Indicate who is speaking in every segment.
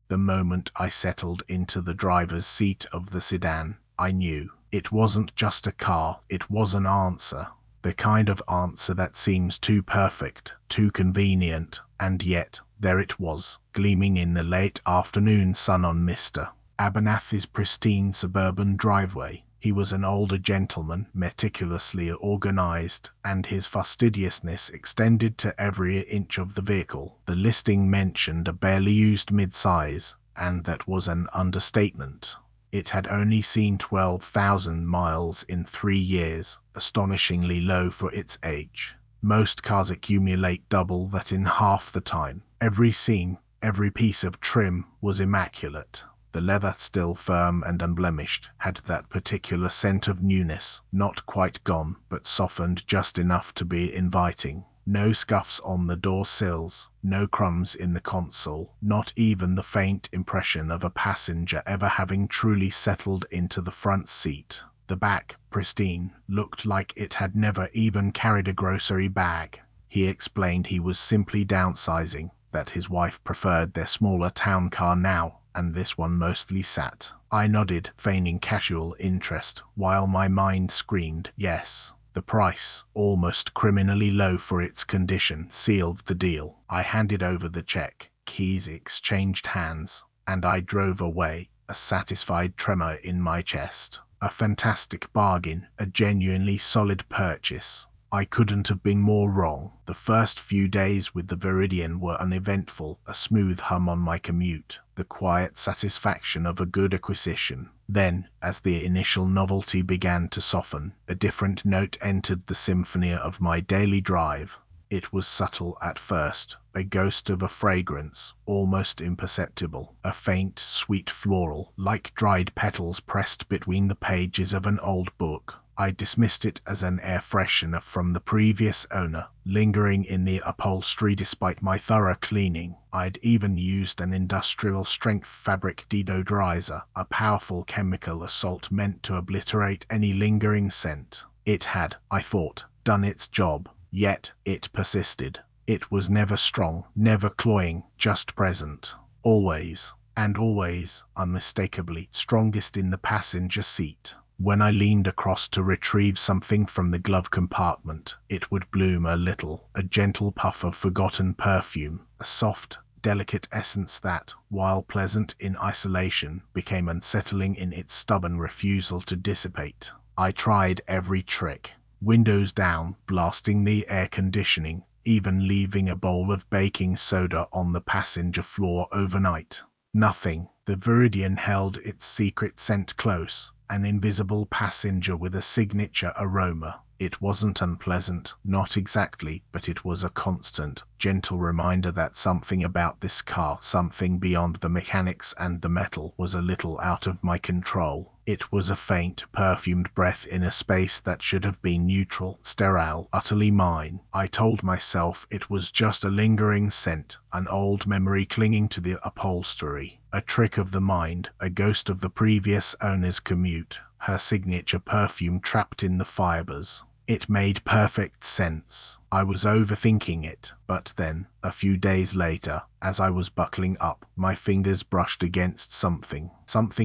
Speaker 1: The moment I settled into the driver's seat of the sedan, I knew. It wasn't just a car, it was an answer. The kind of answer that seems too perfect, too convenient, and yet, there it was, gleaming in the late afternoon sun on Mr. Abernathy's pristine suburban driveway. He was an older gentleman, meticulously organized, and his fastidiousness extended to every inch of the vehicle. The listing mentioned a barely used mid-size, and that was an understatement. It had only seen 12,000 miles in 3 years, astonishingly low for its age. Most cars accumulate double that in half the time. Every seam, every piece of trim was immaculate. The leather, still firm and unblemished, had that particular scent of newness, not quite gone, but softened just enough to be inviting. No scuffs on the door sills, no crumbs in the console, not even the faint impression of a passenger ever having truly settled into the front seat. The back, pristine, looked like it had never even carried a grocery bag. He explained he was simply downsizing, that his wife preferred their smaller town car now, and this one mostly sat. I nodded, feigning casual interest, while my mind screamed, yes. The price, almost criminally low for its condition, sealed the deal. I handed over the check, keys exchanged hands, and I drove away, a satisfied tremor in my chest. A fantastic bargain, a genuinely solid purchase. I couldn't have been more wrong. The first few days with the Viridian were uneventful, a smooth hum on my commute, the quiet satisfaction of a good acquisition. Then, as the initial novelty began to soften, a different note entered the symphony of my daily drive. It was subtle at first, a ghost of a fragrance, almost imperceptible, a faint, sweet floral, like dried petals pressed between the pages of an old book. I dismissed it as an air freshener from the previous owner, lingering in the upholstery despite my thorough cleaning. I'd even used an industrial-strength fabric deodorizer, a powerful chemical assault meant to obliterate any lingering scent. It had, I thought, done its job, yet it persisted. It was never strong, never cloying, just present. Always, and always, unmistakably, strongest in the passenger seat. When I leaned across to retrieve something from the glove compartment, it would bloom a little, a gentle puff of forgotten perfume, a soft, delicate essence that, while pleasant in isolation, became unsettling in its stubborn refusal to dissipate. I tried every trick. Windows down, blasting the air conditioning, even leaving a bowl of baking soda on the passenger floor overnight. Nothing. The Viridian held its secret scent close, an invisible passenger with a signature aroma. It wasn't unpleasant, not exactly, but it was a constant, gentle reminder that something about this car, something beyond the mechanics and the metal, was a little out of my control. It was a faint, perfumed breath in a space that should have been neutral, sterile, utterly mine. I told myself it was just a lingering scent, an old memory clinging to the upholstery, a trick of the mind, a ghost of the previous owner's commute, her signature perfume trapped in the fibers. It made perfect sense. I was overthinking it, but then, a few days later, as I was buckling up, my fingers brushed against something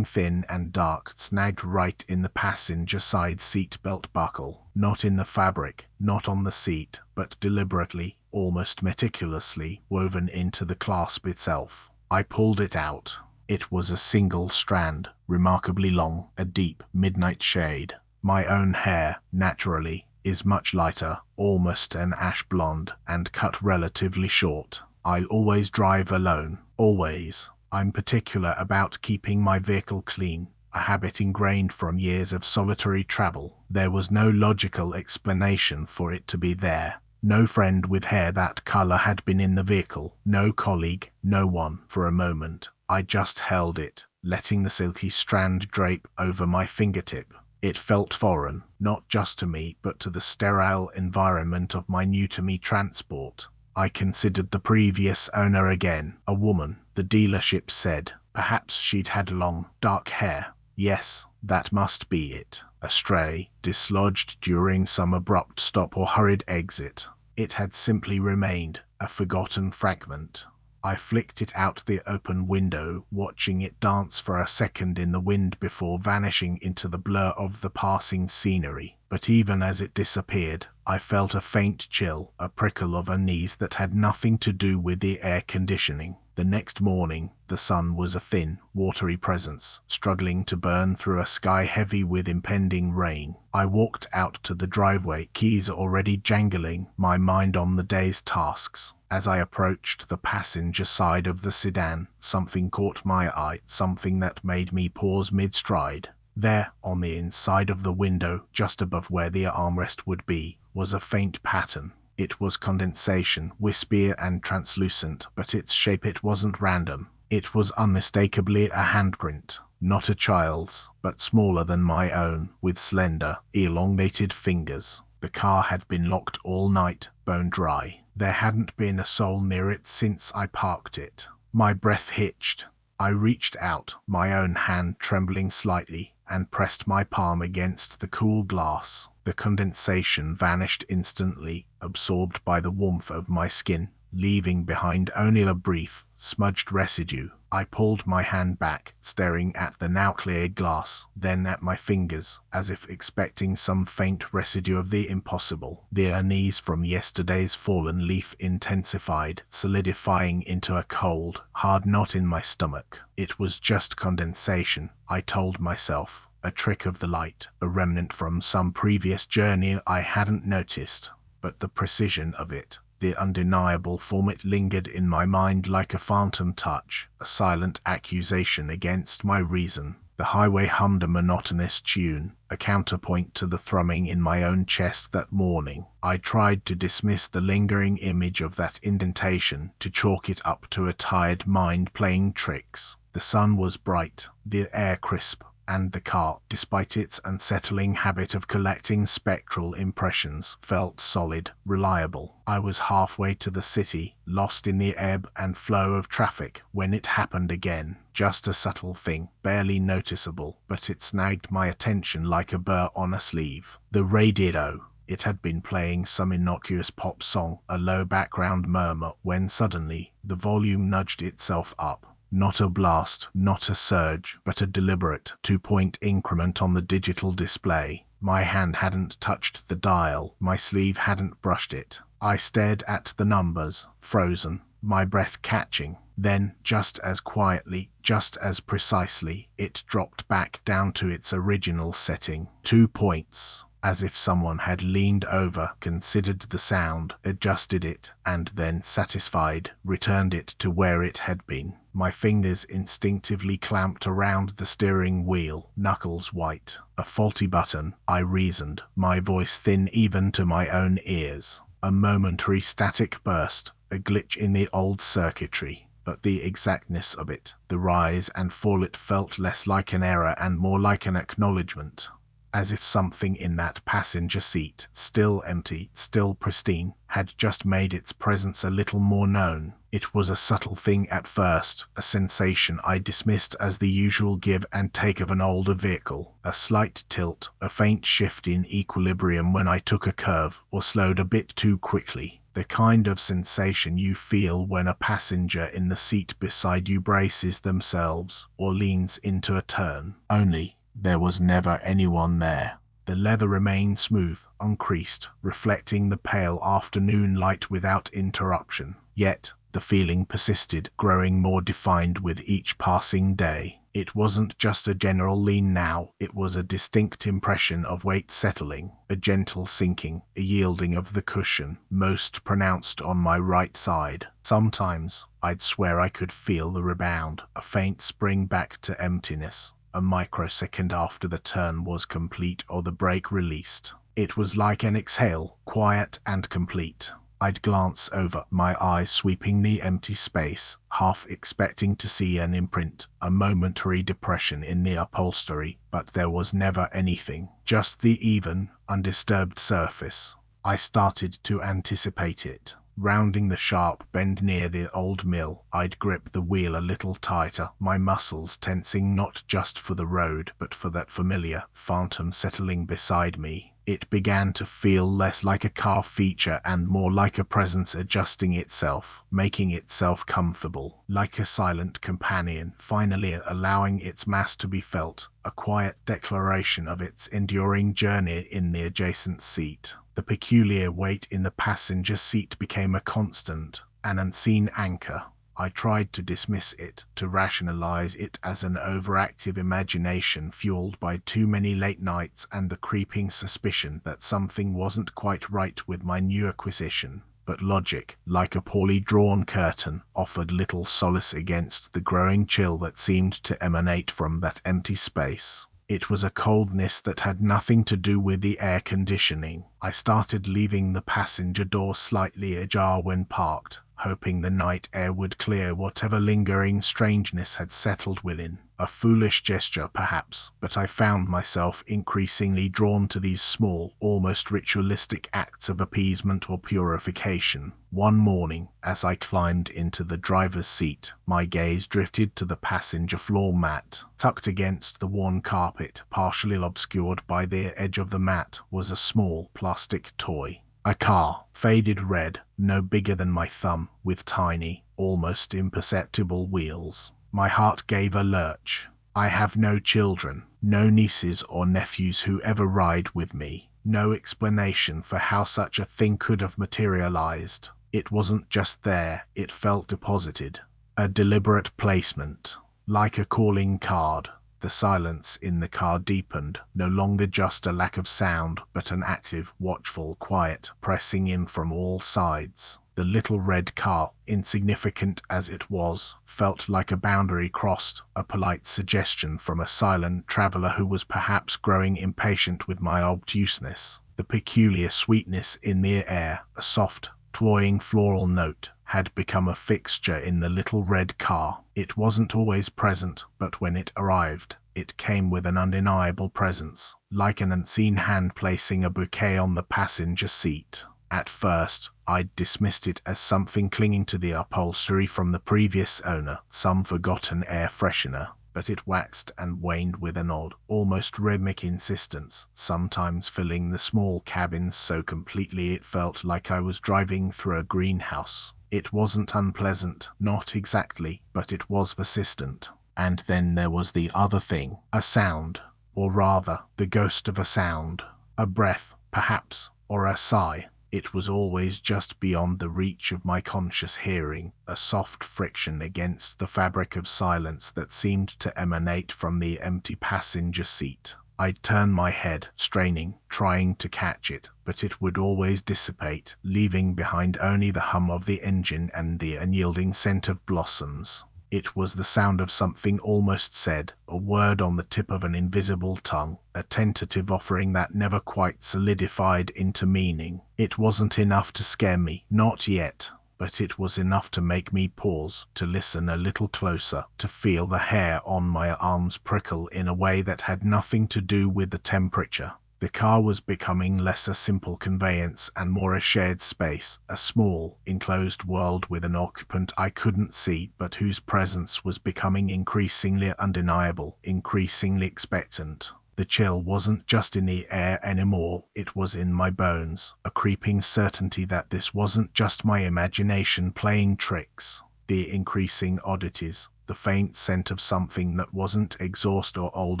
Speaker 1: thin and dark, snagged right in the passenger side seat belt buckle. Not in the fabric, not on the seat, but deliberately, almost meticulously, woven into the clasp itself. I pulled it out. It was a single strand, remarkably long, a deep, midnight shade. My own hair, naturally, is much lighter, almost an ash blonde, and cut relatively short. I always drive alone, always. I'm particular about keeping my vehicle clean, a habit ingrained from years of solitary travel. There was no logical explanation for it to be there. No friend with hair that color had been in the vehicle, no colleague, no one. For a moment, I just held it, letting the silky strand drape over my fingertip. It felt foreign, not just to me, but to the sterile environment of my new-to-me transport. I considered the previous owner again, a woman, the dealership said. Perhaps she'd had long, dark hair. Yes, that must be it. A stray, dislodged during some abrupt stop or hurried exit. It had simply remained, a forgotten fragment. I flicked it out the open window, watching it dance for a second in the wind before vanishing into the blur of the passing scenery. But even as it disappeared, I felt a faint chill, a prickle of unease that had nothing to do with the air conditioning. The next morning, the sun was a thin, watery presence, struggling to burn through a sky heavy with impending rain. I walked out to the driveway, keys already jangling, my mind on the day's tasks. As I approached the passenger side of the sedan, something caught my eye, something that made me pause mid-stride. There, on the inside of the window, just above where the armrest would be, was a faint pattern. It was condensation, wispier and translucent, but its shape it wasn't random. It was unmistakably a handprint. Not a child's, but smaller than my own, with slender, elongated fingers. The car had been locked all night, bone dry. There hadn't been a soul near it since I parked it. My breath hitched. I reached out, my own hand trembling slightly, and pressed my palm against the cool glass. The condensation vanished instantly, absorbed by the warmth of my skin, leaving behind only a brief, smudged residue. I pulled my hand back, staring at the now clear glass, then at my fingers, as if expecting some faint residue of the impossible. The unease from yesterday's fallen leaf intensified, solidifying into a cold, hard knot in my stomach. It was just condensation, I told myself. A trick of the light, a remnant from some previous journey I hadn't noticed. But the precision of it, the undeniable form, it lingered in my mind like a phantom touch, a silent accusation against my reason. The highway hummed a monotonous tune, a counterpoint to the thrumming in my own chest that morning. I tried to dismiss the lingering image of that indentation, to chalk it up to a tired mind playing tricks. The sun was bright, the air crisp, and the car, despite its unsettling habit of collecting spectral impressions, felt solid, reliable. I was halfway to the city, lost in the ebb and flow of traffic, when it happened again. Just a subtle thing, barely noticeable, but it snagged my attention like a burr on a sleeve. The radio. It had been playing some innocuous pop song, a low background murmur, when suddenly, the volume nudged itself up. Not a blast, not a surge, but a deliberate 2-point increment on the digital display. My hand hadn't touched the dial, my sleeve hadn't brushed it. I stared at the numbers, frozen, my breath catching. Then, just as quietly, just as precisely, it dropped back down to its original setting. 2 points. As if someone had leaned over, considered the sound, adjusted it, and then, satisfied, returned it to where it had been. My fingers instinctively clamped around the steering wheel, knuckles white. A faulty button, I reasoned, my voice thin even to my own ears. A momentary static burst, a glitch in the old circuitry. But the exactness of it, the rise and fall, it felt less like an error and more like an acknowledgement. As if something in that passenger seat, still empty, still pristine, had just made its presence a little more known. It was a subtle thing at first, a sensation I dismissed as the usual give and take of an older vehicle. A slight tilt, a faint shift in equilibrium when I took a curve, or slowed a bit too quickly. The kind of sensation you feel when a passenger in the seat beside you braces themselves, or leans into a turn. Only, there was never anyone there. The leather remained smooth, uncreased, reflecting the pale afternoon light without interruption. Yet, the feeling persisted, growing more defined with each passing day. It wasn't just a general lean now, it was a distinct impression of weight settling, a gentle sinking, a yielding of the cushion, most pronounced on my right side. Sometimes, I'd swear I could feel the rebound, a faint spring back to emptiness. A microsecond after the turn was complete or the brake released. It was like an exhale, quiet and complete. I'd glance over, my eyes sweeping the empty space, half expecting to see an imprint, a momentary depression in the upholstery, but there was never anything, just the even, undisturbed surface. I started to anticipate it. Rounding the sharp bend near the old mill, I'd grip the wheel a little tighter, my muscles tensing not just for the road but for that familiar phantom settling beside me. It began to feel less like a car feature and more like a presence adjusting itself, making itself comfortable, like a silent companion, finally allowing its mass to be felt, a quiet declaration of its enduring journey in the adjacent seat. The peculiar weight in the passenger seat became a constant, an unseen anchor. I tried to dismiss it, to rationalize it as an overactive imagination fueled by too many late nights and the creeping suspicion that something wasn't quite right with my new acquisition. But logic, like a poorly drawn curtain, offered little solace against the growing chill that seemed to emanate from that empty space. It was a coldness that had nothing to do with the air conditioning. I started leaving the passenger door slightly ajar when parked, hoping the night air would clear whatever lingering strangeness had settled within. A foolish gesture, perhaps, but I found myself increasingly drawn to these small, almost ritualistic acts of appeasement or purification. One morning, as I climbed into the driver's seat, my gaze drifted to the passenger floor mat. Tucked against the worn carpet, partially obscured by the edge of the mat, was a small plastic toy. A car, faded red, no bigger than my thumb, with tiny, almost imperceptible wheels. My heart gave a lurch. I have no children, no nieces or nephews who ever ride with me. No explanation for how such a thing could have materialized. It wasn't just there, it felt deposited. A deliberate placement, like a calling card. The silence in the car deepened, no longer just a lack of sound, but an active, watchful quiet pressing in from all sides. The little red car, insignificant as it was, felt like a boundary crossed, a polite suggestion from a silent traveler who was perhaps growing impatient with my obtuseness. The peculiar sweetness in the air, a soft, cloying floral note, had become a fixture in the little red car. It wasn't always present, but when it arrived, it came with an undeniable presence, like an unseen hand placing a bouquet on the passenger seat. At first, I'd dismissed it as something clinging to the upholstery from the previous owner, some forgotten air freshener. But it waxed and waned with an odd, almost rhythmic insistence, sometimes filling the small cabins so completely it felt like I was driving through a greenhouse. It wasn't unpleasant, not exactly, but it was persistent. And then there was the other thing, a sound, or rather, the ghost of a sound. A breath, perhaps, or a sigh. It was always just beyond the reach of my conscious hearing, a soft friction against the fabric of silence that seemed to emanate from the empty passenger seat. I'd turn my head, straining, trying to catch it, but it would always dissipate, leaving behind only the hum of the engine and the unyielding scent of blossoms. It was the sound of something almost said, a word on the tip of an invisible tongue, a tentative offering that never quite solidified into meaning. It wasn't enough to scare me, not yet, but it was enough to make me pause, to listen a little closer, to feel the hair on my arms prickle in a way that had nothing to do with the temperature. The car was becoming less a simple conveyance and more a shared space, a small, enclosed world with an occupant I couldn't see but whose presence was becoming increasingly undeniable, increasingly expectant. The chill wasn't just in the air anymore, it was in my bones, a creeping certainty that this wasn't just my imagination playing tricks. The increasing oddities, the faint scent of something that wasn't exhaust or old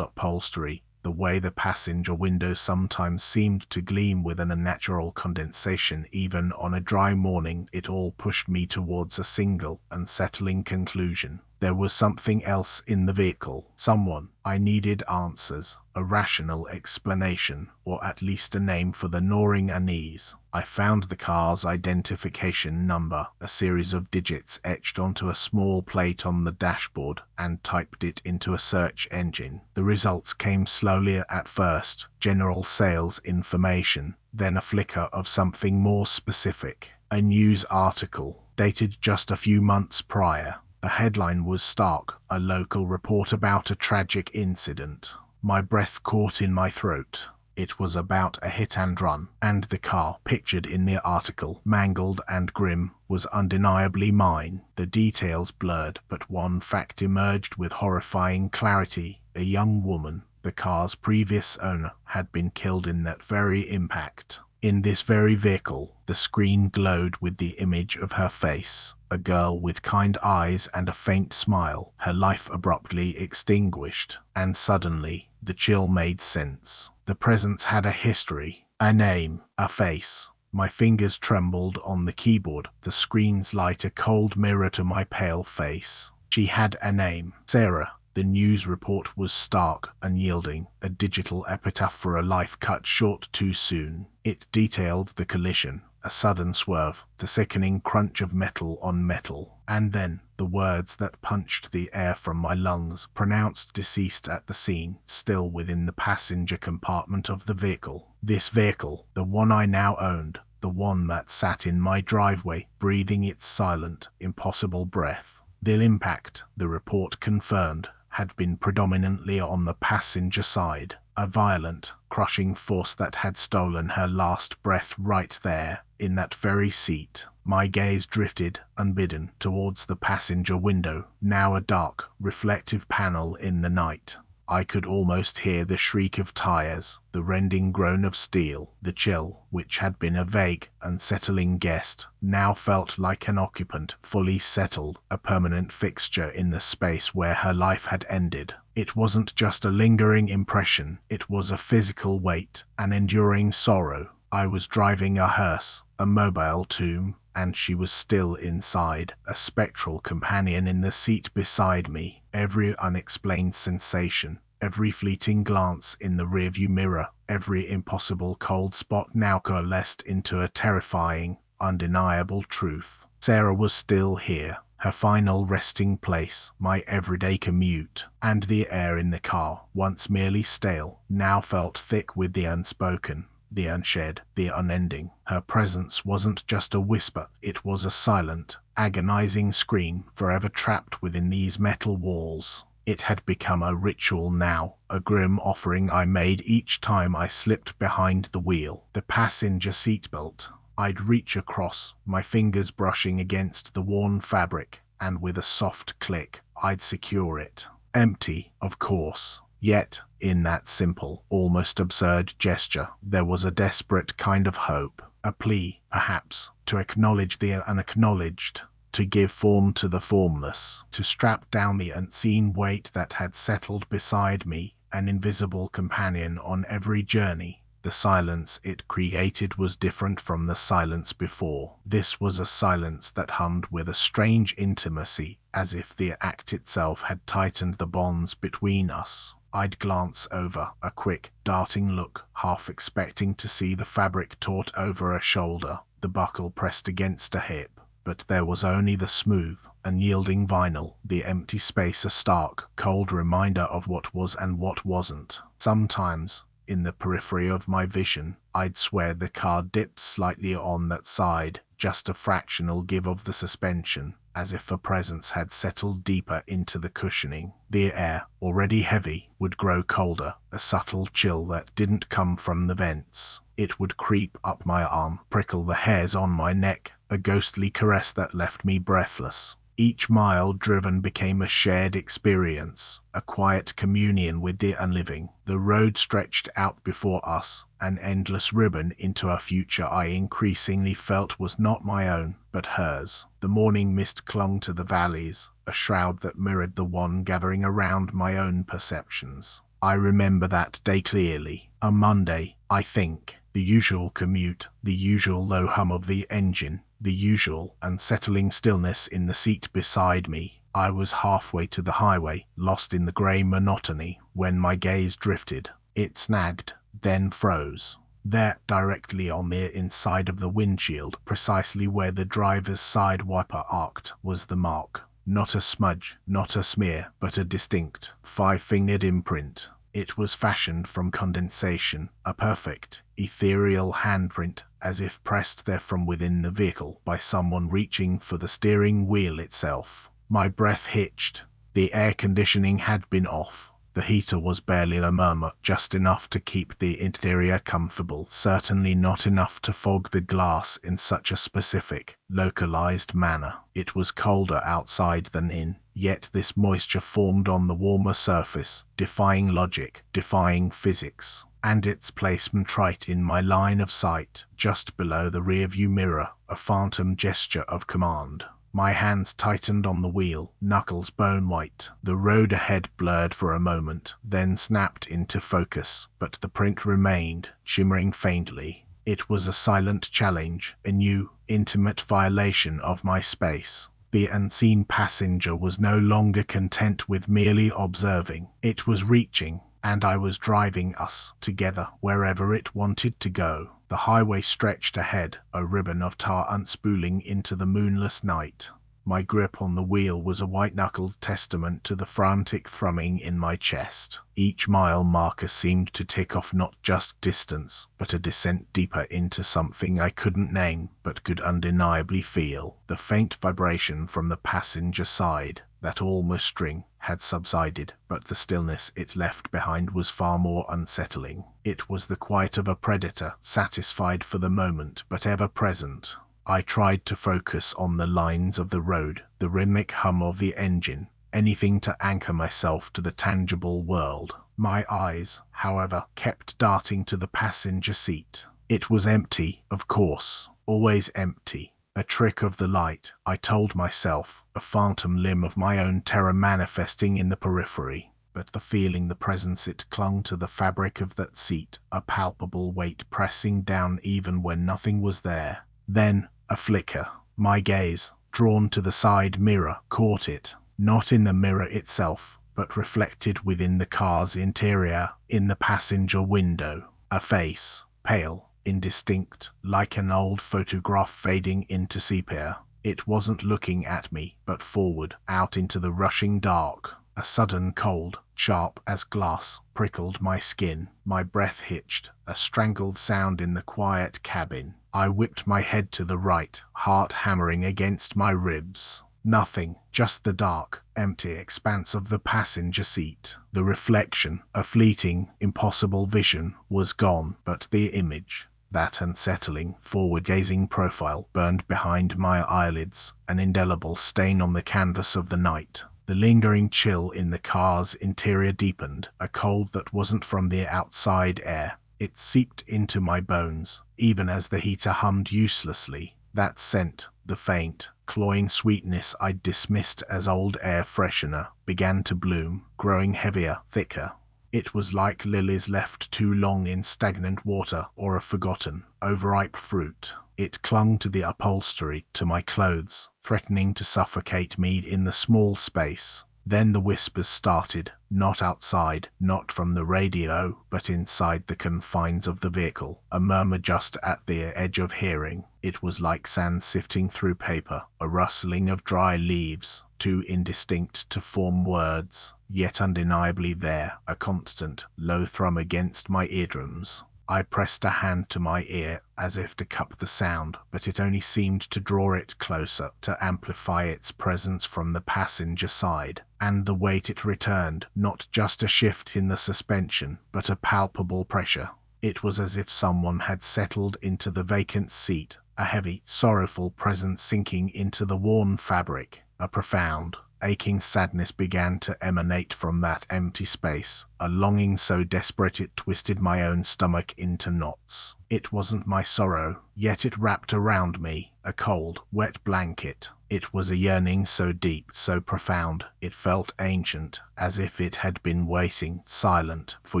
Speaker 1: upholstery, the way the passenger window sometimes seemed to gleam with an unnatural condensation even on a dry morning, it all pushed me towards a single, unsettling conclusion. There was something else in the vehicle, someone. I needed answers, a rational explanation, or at least a name for the gnawing unease. I found the car's identification number, a series of digits etched onto a small plate on the dashboard, and typed it into a search engine. The results came slowly at first, general sales information, then a flicker of something more specific. A news article, dated just a few months prior. The headline was stark, a local report about a tragic incident. My breath caught in my throat. It was about a hit and run, and the car, pictured in the article, mangled and grim, was undeniably mine. The details blurred, but one fact emerged with horrifying clarity. A young woman, the car's previous owner, had been killed in that very impact. In this very vehicle, the screen glowed with the image of her face. A girl with kind eyes and a faint smile, her life abruptly extinguished, and suddenly, the chill made sense. The presence had a history, a name, a face. My fingers trembled on the keyboard, the screen's light a cold mirror to my pale face. She had a name, Sarah. The news report was stark, unyielding, a digital epitaph for a life cut short too soon. It detailed the collision, a sudden swerve, the sickening crunch of metal on metal, and then the words that punched the air from my lungs, pronounced deceased at the scene, still within the passenger compartment of the vehicle. This vehicle, the one I now owned, the one that sat in my driveway, breathing its silent, impossible breath. The impact, the report confirmed, had been predominantly on the passenger side, a violent, crushing force that had stolen her last breath right there, in that very seat. My gaze drifted, unbidden, towards the passenger window, now a dark, reflective panel in the night. I could almost hear the shriek of tires, the rending groan of steel. The chill, which had been a vague, unsettling guest, now felt like an occupant, fully settled, a permanent fixture in the space where her life had ended. It wasn't just a lingering impression, it was a physical weight, an enduring sorrow. I was driving a hearse, a mobile tomb, and she was still inside, a spectral companion in the seat beside me. Every unexplained sensation, every fleeting glance in the rearview mirror, every impossible cold spot now coalesced into a terrifying, undeniable truth. Sarah was still here, her final resting place, my everyday commute, and the air in the car, once merely stale, now felt thick with the unspoken, the unshed, the unending. Her presence wasn't just a whisper, it was a silent, agonizing scream, forever trapped within these metal walls. It had become a ritual now, a grim offering I made each time I slipped behind the wheel. The passenger seatbelt. I'd reach across, my fingers brushing against the worn fabric, and with a soft click, I'd secure it. Empty, of course. Yet, in that simple, almost absurd gesture, there was a desperate kind of hope, a plea, perhaps, to acknowledge the unacknowledged, to give form to the formless, to strap down the unseen weight that had settled beside me, an invisible companion on every journey. The silence it created was different from the silence before. This was a silence that hummed with a strange intimacy, as if the act itself had tightened the bonds between us. I'd glance over, a quick, darting look, half expecting to see the fabric taut over a shoulder, the buckle pressed against a hip. But there was only the smooth, unyielding vinyl, the empty space, a stark, cold reminder of what was and what wasn't. Sometimes, in the periphery of my vision, I'd swear the car dipped slightly on that side, just a fractional give of the suspension, as if a presence had settled deeper into the cushioning. The air, already heavy, would grow colder, a subtle chill that didn't come from the vents. It would creep up my arm, prickle the hairs on my neck, a ghostly caress that left me breathless. Each mile driven became a shared experience, a quiet communion with the unliving. The road stretched out before us, an endless ribbon into a future I increasingly felt was not my own, but hers. The morning mist clung to the valleys, a shroud that mirrored the one gathering around my own perceptions. I remember that day clearly, a Monday, I think. The usual commute, the usual low hum of the engine, the usual unsettling stillness in the seat beside me. I was halfway to the highway, lost in the grey monotony, when my gaze drifted. It snagged, then froze. There, directly on the inside of the windshield, precisely where the driver's side wiper arced, was the mark. Not a smudge, not a smear, but a distinct, five-fingered imprint. It was fashioned from condensation, a perfect, ethereal handprint, as if pressed there from within the vehicle by someone reaching for the steering wheel itself. My breath hitched. The air conditioning had been off. The heater was barely a murmur, just enough to keep the interior comfortable, certainly not enough to fog the glass in such a specific, localized manner. It was colder outside than in, yet this moisture formed on the warmer surface, defying logic, defying physics, and its placement right in my line of sight, just below the rearview mirror, a phantom gesture of command. My hands tightened on the wheel, knuckles bone white. The road ahead blurred for a moment, then snapped into focus, but the print remained, shimmering faintly. It was a silent challenge, a new, intimate violation of my space. The unseen passenger was no longer content with merely observing. It was reaching, and I was driving us together wherever it wanted to go. The highway stretched ahead, a ribbon of tar unspooling into the moonless night. My grip on the wheel was a white-knuckled testament to the frantic thrumming in my chest. Each mile marker seemed to tick off not just distance, but a descent deeper into something I couldn't name, but could undeniably feel. The faint vibration from the passenger side, that almost string, had subsided, but the stillness it left behind was far more unsettling. It was the quiet of a predator, satisfied for the moment, but ever present. I tried to focus on the lines of the road, the rhythmic hum of the engine, anything to anchor myself to the tangible world. My eyes, however, kept darting to the passenger seat. It was empty, of course, always empty. A trick of the light, I told myself, a phantom limb of my own terror manifesting in the periphery. But the feeling, the presence, it clung to the fabric of that seat, a palpable weight pressing down even when nothing was there. Then, a flicker. My gaze, drawn to the side mirror, caught it, not in the mirror itself, but reflected within the car's interior, in the passenger window. A face, pale, indistinct, like an old photograph fading into sepia. It wasn't looking at me, but forward, out into the rushing dark. A sudden cold, sharp as glass, prickled my skin. My breath hitched, a strangled sound in the quiet cabin. I whipped my head to the right, heart hammering against my ribs. Nothing, just the dark, empty expanse of the passenger seat. The reflection, a fleeting, impossible vision, was gone, but the image, that unsettling, forward-gazing profile, burned behind my eyelids, an indelible stain on the canvas of the night. The lingering chill in the car's interior deepened, a cold that wasn't from the outside air. It seeped into my bones, even as the heater hummed uselessly. That scent, the faint, cloying sweetness I'd dismissed as old air freshener, began to bloom, growing heavier, thicker. It was like lilies left too long in stagnant water or a forgotten, overripe fruit. It clung to the upholstery, to my clothes, threatening to suffocate me in the small space. Then the whispers started, not outside, not from the radio, but inside the confines of the vehicle, a murmur just at the edge of hearing. It was like sand sifting through paper, a rustling of dry leaves, too indistinct to form words, yet undeniably there, a constant, low thrum against my eardrums. I pressed a hand to my ear as if to cup the sound, but it only seemed to draw it closer, to amplify its presence from the passenger side. And the weight it returned, not just a shift in the suspension, but a palpable pressure. It was as if someone had settled into the vacant seat, a heavy, sorrowful presence sinking into the worn fabric. A profound, aching sadness began to emanate from that empty space, a longing so desperate it twisted my own stomach into knots. It wasn't my sorrow, yet it wrapped around me, a cold, wet blanket. It was a yearning so deep, so profound, it felt ancient, as if it had been waiting, silent, for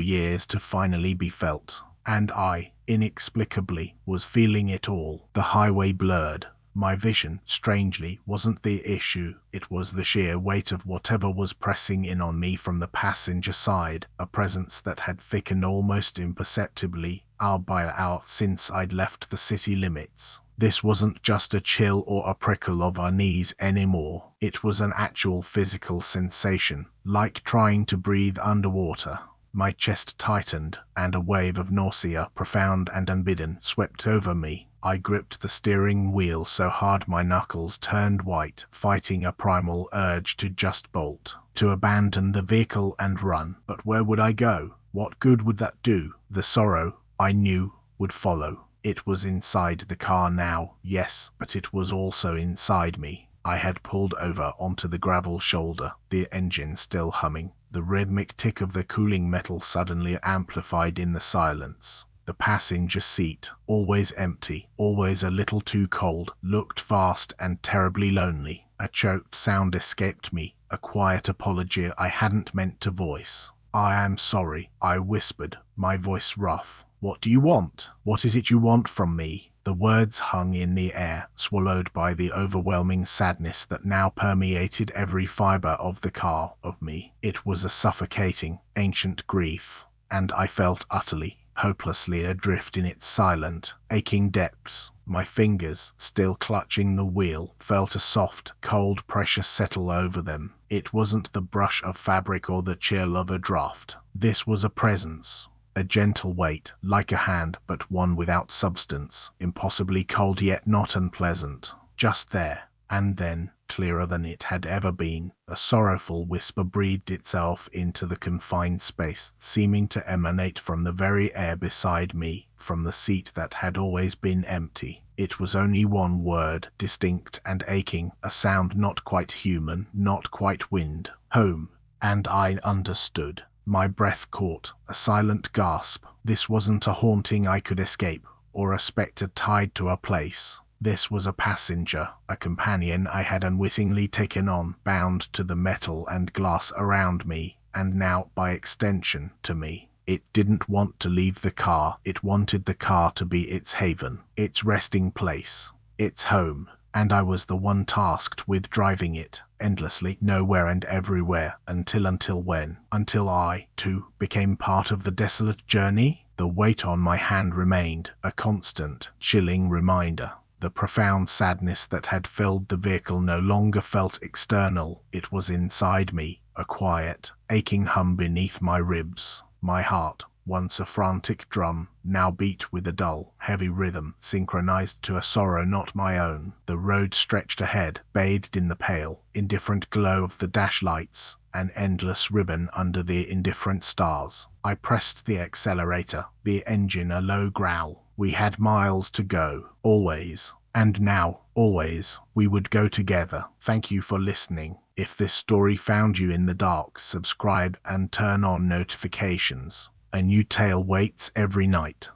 Speaker 1: years to finally be felt. And I, inexplicably, was feeling it all. The highway blurred. My vision, strangely, wasn't the issue. It was the sheer weight of whatever was pressing in on me from the passenger side, a presence that had thickened almost imperceptibly, hour by hour since I'd left the city limits. This wasn't just a chill or a prickle of unease anymore. It was an actual physical sensation, like trying to breathe underwater. My chest tightened, and a wave of nausea, profound and unbidden, swept over me. I gripped the steering wheel so hard my knuckles turned white, fighting a primal urge to just bolt, to abandon the vehicle and run. But where would I go? What good would that do? The sorrow, I knew, would follow. It was inside the car now, yes, but it was also inside me. I had pulled over onto the gravel shoulder, the engine still humming. The rhythmic tick of the cooling metal suddenly amplified in the silence. The passenger seat, always empty, always a little too cold, looked vast and terribly lonely. A choked sound escaped me, a quiet apology I hadn't meant to voice. "I am sorry," I whispered, my voice rough. "What do you want? What is it you want from me?" The words hung in the air, swallowed by the overwhelming sadness that now permeated every fiber of the car, of me. It was a suffocating, ancient grief, and I felt utterly, hopelessly adrift in its silent, aching depths. My fingers, still clutching the wheel, felt a soft, cold pressure settle over them. It wasn't the brush of fabric or the chill of a draft. This was a presence. A gentle weight, like a hand, but one without substance, impossibly cold yet not unpleasant. Just there. And then, clearer than it had ever been, a sorrowful whisper breathed itself into the confined space, seeming to emanate from the very air beside me, from the seat that had always been empty. It was only one word, distinct and aching, a sound not quite human, not quite wind. Home. And I understood. My breath caught, a silent gasp. This wasn't a haunting I could escape, or a spectre tied to a place. This was a passenger, a companion I had unwittingly taken on, bound to the metal and glass around me, and now, by extension, to me. It didn't want to leave the car, it wanted the car to be its haven, its resting place, its home. And I was the one tasked with driving it, endlessly, nowhere and everywhere, until when? Until I, too, became part of the desolate journey? The weight on my hand remained, a constant, chilling reminder. The profound sadness that had filled the vehicle no longer felt external, it was inside me, a quiet, aching hum beneath my ribs. My heart, once a frantic drum, now beat with a dull, heavy rhythm, synchronized to a sorrow not my own. The road stretched ahead, bathed in the pale, indifferent glow of the dash lights, an endless ribbon under the indifferent stars. I pressed the accelerator, the engine a low growl. We had miles to go, always. And now, always, we would go together. Thank you for listening. If this story found you in the dark, subscribe and turn on notifications. A new tale waits every night.